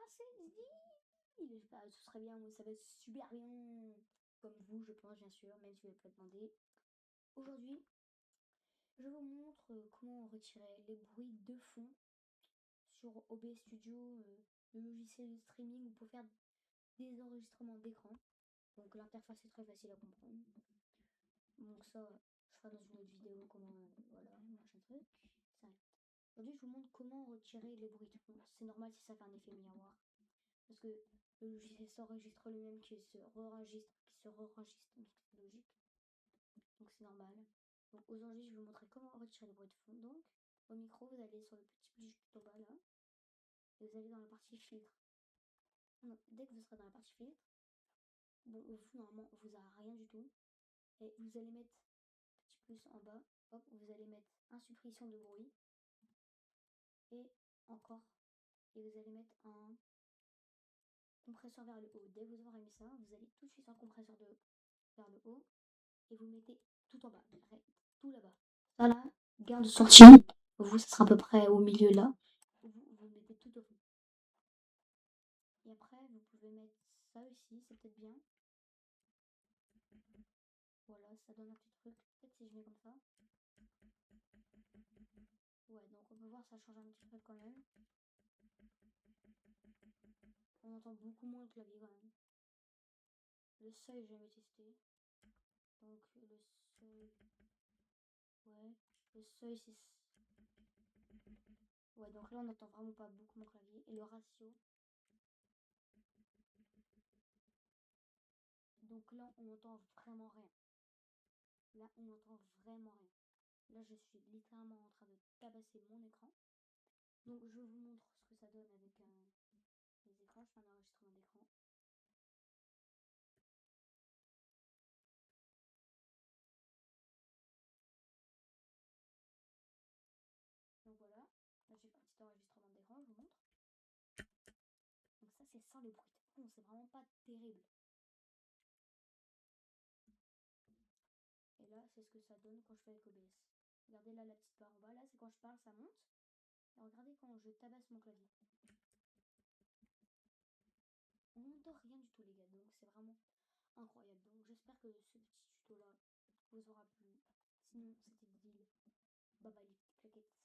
c'est dit. Ce serait bien, ça va être super bien. Comme vous, je pense, bien sûr, même si je vais pas demander. Aujourd'hui, je vous montre comment retirer les bruits de fond sur OBS Studio, le logiciel de streaming pour faire des enregistrements d'écran. Donc l'interface est très facile à comprendre. Donc ça, je ferai dans une autre vidéo comment, voilà, machin truc. Aujourd'hui, je vous montre comment retirer les bruits de fond. C'est normal si ça fait un effet miroir. Parce que le logiciel s'enregistre lui-même, qui se re-enregistre, donc c'est logique. Donc c'est normal. Donc aujourd'hui, je vais vous montrer comment retirer les bruits de fond. Donc, au micro, vous allez sur le petit plus tout en bas là. Et vous allez dans la partie filtre. Donc, dès que vous serez dans la partie filtre, bon, vous, normalement, vous a rien du tout. Et vous allez mettre petit plus en bas. Hop, vous allez mettre suppression de bruit. Et encore. Et vous allez mettre un compresseur vers le haut. Dès que vous aurez mis ça, vous allez tout de suite un compresseur vers le haut. Et vous mettez tout en bas. Tout là-bas. Ça là, garde sortie. Vous, ça sera à peu près au milieu là. Vous mettez tout au fond. Et après, vous pouvez mettre ça aussi, c'est peut-être bien. Voilà, ça donne un petit truc. Peut-être si je mets comme ça. Ouais, donc on peut voir, ça change un petit truc quand même. On entend beaucoup moins le clavier quand même. Le seuil, j'ai jamais testé. Donc le seuil. Ouais, le seuil c'est. Ouais, donc là on n'entend vraiment pas beaucoup mon clavier. Et le ratio. Donc là on n'entend vraiment rien. Là on n'entend vraiment rien. Là je suis littéralement en train de tabasser mon écran. Donc je vous montre ce que ça donne avec les écrans. Je fais un enregistrement d'écran. Donc voilà, là j'ai fait un petit enregistrement d'écran, je vous montre. Donc ça c'est sans les bruits de fond, c'est vraiment pas terrible. Et là c'est ce que ça donne quand je fais avec OBS. Regardez là la petite barre en bas, là c'est quand je parle ça monte. Et regardez quand je tabasse mon clavier. On n'entend rien du tout les gars, donc c'est vraiment incroyable. Donc j'espère que ce petit tuto là vous aura plu. Sinon c'était Deal. Bye bye les petites claquettes.